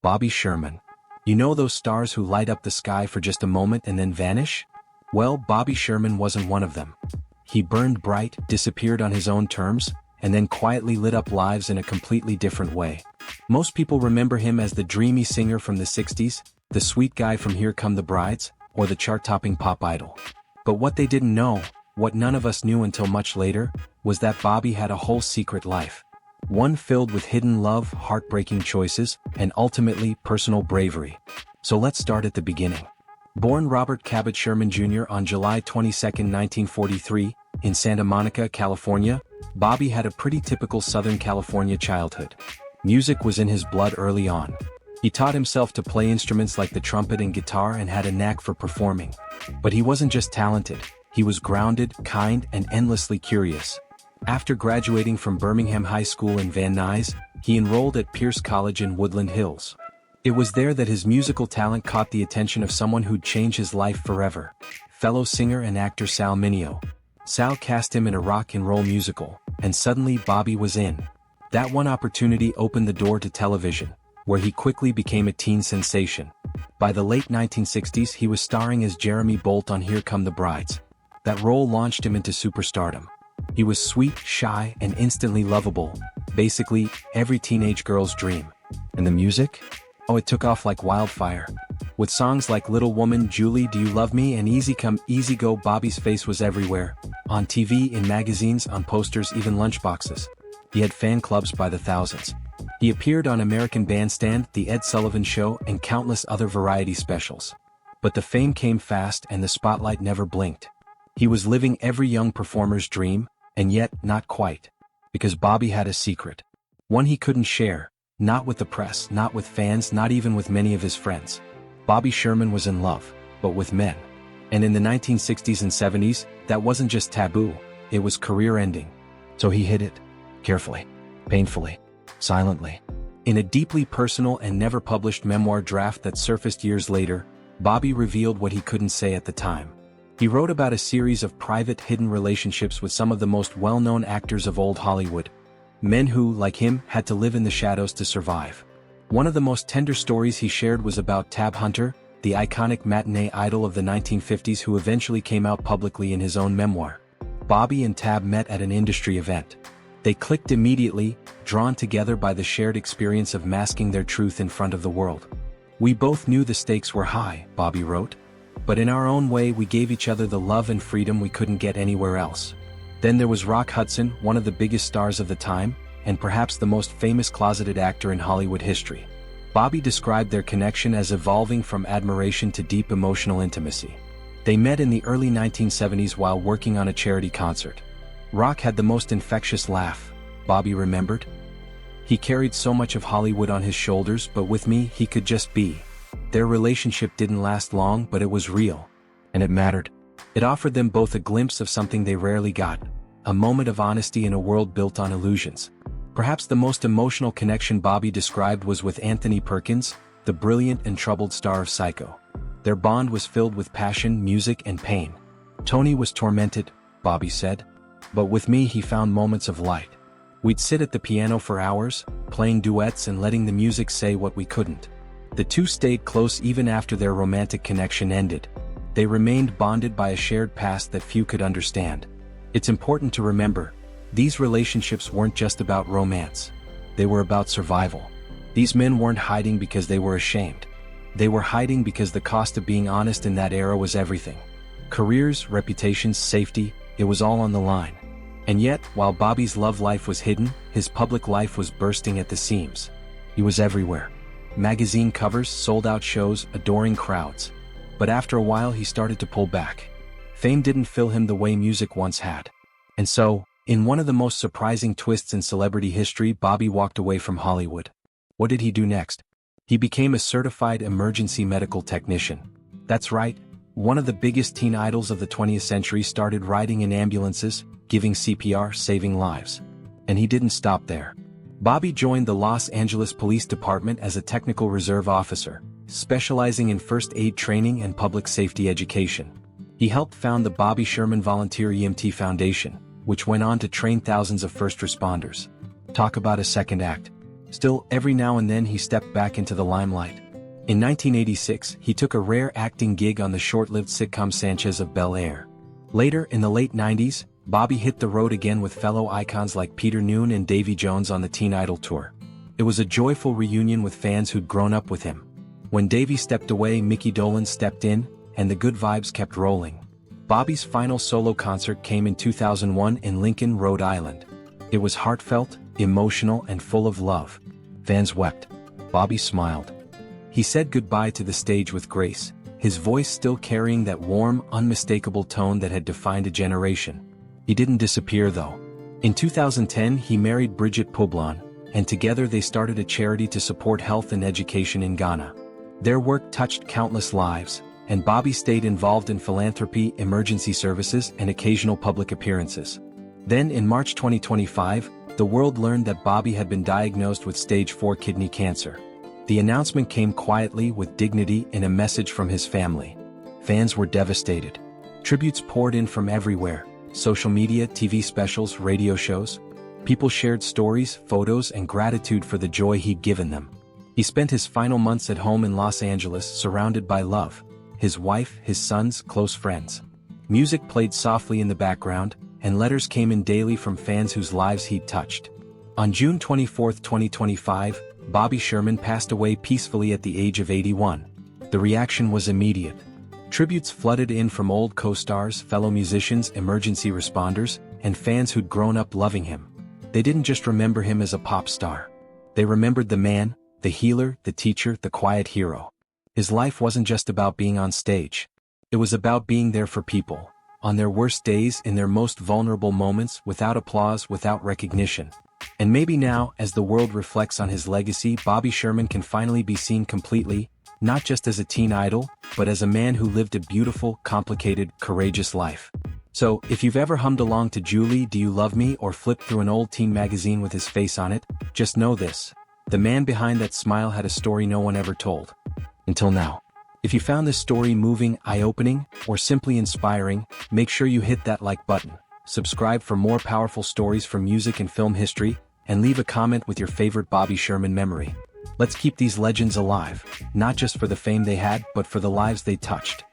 Bobby Sherman. You know those stars who light up the sky for just a moment and then vanish? Well, Bobby Sherman wasn't one of them. He burned bright, disappeared on his own terms, and then quietly lit up lives in a completely different way. Most people remember him as the dreamy singer from the 60s, the sweet guy from Here Come the Brides, or the chart-topping pop idol. But what they didn't know, what none of us knew until much later, was that Bobby had a whole secret life. One filled with hidden love, heartbreaking choices, and ultimately personal bravery. So let's start at the beginning. Born Robert Cabot Sherman Jr. on July 22, 1943, in Santa Monica, California, Bobby had a pretty typical Southern California childhood. Music was in his blood early on. He taught himself to play instruments like the trumpet and guitar and had a knack for performing. But he wasn't just talented, he was grounded, kind, and endlessly curious. After graduating from Birmingham High School in Van Nuys, he enrolled at Pierce College in Woodland Hills. It was there that his musical talent caught the attention of someone who'd change his life forever, fellow singer and actor Sal Mineo. Sal cast him in a rock and roll musical, and suddenly Bobby was in. That one opportunity opened the door to television, where he quickly became a teen sensation. By the late 1960s he was starring as Jeremy Bolt on Here Come the Brides. That role launched him into superstardom. He was sweet, shy, and instantly lovable, basically, every teenage girl's dream. And the music? Oh, it took off like wildfire. With songs like Little Woman, Julie, Do You Love Me, and Easy Come, Easy Go, Bobby's face was everywhere. On TV, in magazines, on posters, even lunchboxes. He had fan clubs by the thousands. He appeared on American Bandstand, The Ed Sullivan Show, and countless other variety specials. But the fame came fast and the spotlight never blinked. He was living every young performer's dream, and yet, not quite. Because Bobby had a secret. One he couldn't share, not with the press, not with fans, not even with many of his friends. Bobby Sherman was in love, but with men. And in the 1960s and 70s, that wasn't just taboo, it was career-ending. So he hid it. Carefully. Painfully. Silently. In a deeply personal and never-published memoir draft that surfaced years later, Bobby revealed what he couldn't say at the time. He wrote about a series of private hidden relationships with some of the most well-known actors of old Hollywood. Men who, like him, had to live in the shadows to survive. One of the most tender stories he shared was about Tab Hunter, the iconic matinee idol of the 1950s who eventually came out publicly in his own memoir. Bobby and Tab met at an industry event. They clicked immediately, drawn together by the shared experience of masking their truth in front of the world. We both knew the stakes were high, Bobby wrote. But in our own way we gave each other the love and freedom we couldn't get anywhere else. Then there was Rock Hudson, one of the biggest stars of the time, and perhaps the most famous closeted actor in Hollywood history. Bobby described their connection as evolving from admiration to deep emotional intimacy. They met in the early 1970s while working on a charity concert. Rock had the most infectious laugh, Bobby remembered. He carried so much of Hollywood on his shoulders, but with me he could just be. Their relationship didn't last long, but it was real. And it mattered. It offered them both a glimpse of something they rarely got, a moment of honesty in a world built on illusions. Perhaps the most emotional connection Bobby described was with Anthony Perkins, the brilliant and troubled star of Psycho. Their bond was filled with passion, music, and pain. Tony was tormented, Bobby said. But with me he found moments of light. We'd sit at the piano for hours, playing duets and letting the music say what we couldn't. The two stayed close even after their romantic connection ended. They remained bonded by a shared past that few could understand. It's important to remember, these relationships weren't just about romance. They were about survival. These men weren't hiding because they were ashamed. They were hiding because the cost of being honest in that era was everything. Careers, reputations, safety, it was all on the line. And yet, while Bobby's love life was hidden, his public life was bursting at the seams. He was everywhere. Magazine covers, sold-out shows, adoring crowds. But after a while he started to pull back. Fame didn't fill him the way music once had. And so, in one of the most surprising twists in celebrity history, Bobby walked away from Hollywood. What did he do next? He became a certified emergency medical technician. That's right, one of the biggest teen idols of the 20th century started riding in ambulances, giving CPR, saving lives. And he didn't stop there. Bobby joined the Los Angeles Police Department as a technical reserve officer, specializing in first aid training and public safety education. He helped found the Bobby Sherman Volunteer EMT Foundation, which went on to train thousands of first responders. Talk about a second act. Still, every now and then he stepped back into the limelight. In 1986, he took a rare acting gig on the short-lived sitcom Sanchez of Bel-Air. Later, in the late 90s, Bobby hit the road again with fellow icons like Peter Noone and Davy Jones on the Teen Idol tour. It was a joyful reunion with fans who'd grown up with him. When Davy stepped away, Mickey Dolenz stepped in, and the good vibes kept rolling. Bobby's final solo concert came in 2001 in Lincoln, Rhode Island. It was heartfelt, emotional, and full of love. Fans wept. Bobby smiled. He said goodbye to the stage with grace, his voice still carrying that warm, unmistakable tone that had defined a generation. He didn't disappear though. In 2010 he married Bridget Poblon, and together they started a charity to support health and education in Ghana. Their work touched countless lives, and Bobby stayed involved in philanthropy, emergency services, and occasional public appearances. Then in March 2025, the world learned that Bobby had been diagnosed with stage 4 kidney cancer. The announcement came quietly with dignity in a message from his family. Fans were devastated. Tributes poured in from everywhere: social media, TV specials, radio shows. People shared stories, photos, and gratitude for the joy he'd given them. He spent his final months at home in Los Angeles surrounded by love: his wife, his sons, close friends. Music played softly in the background, and letters came in daily from fans whose lives he'd touched. On June 24, 2025, Bobby Sherman passed away peacefully at the age of 81. The reaction was immediate. Tributes flooded in from old co-stars, fellow musicians, emergency responders, and fans who'd grown up loving him. They didn't just remember him as a pop star. They remembered the man, the healer, the teacher, the quiet hero. His life wasn't just about being on stage. It was about being there for people, on their worst days, in their most vulnerable moments, without applause, without recognition. And maybe now, as the world reflects on his legacy, Bobby Sherman can finally be seen completely, not just as a teen idol, but as a man who lived a beautiful, complicated, courageous life. So, if you've ever hummed along to Julie, Do You Love Me, or flipped through an old teen magazine with his face on it, just know this: the man behind that smile had a story no one ever told. Until now. If you found this story moving, eye-opening, or simply inspiring, make sure you hit that like button, subscribe for more powerful stories from music and film history, and leave a comment with your favorite Bobby Sherman memory. Let's keep these legends alive, not just for the fame they had, but for the lives they touched.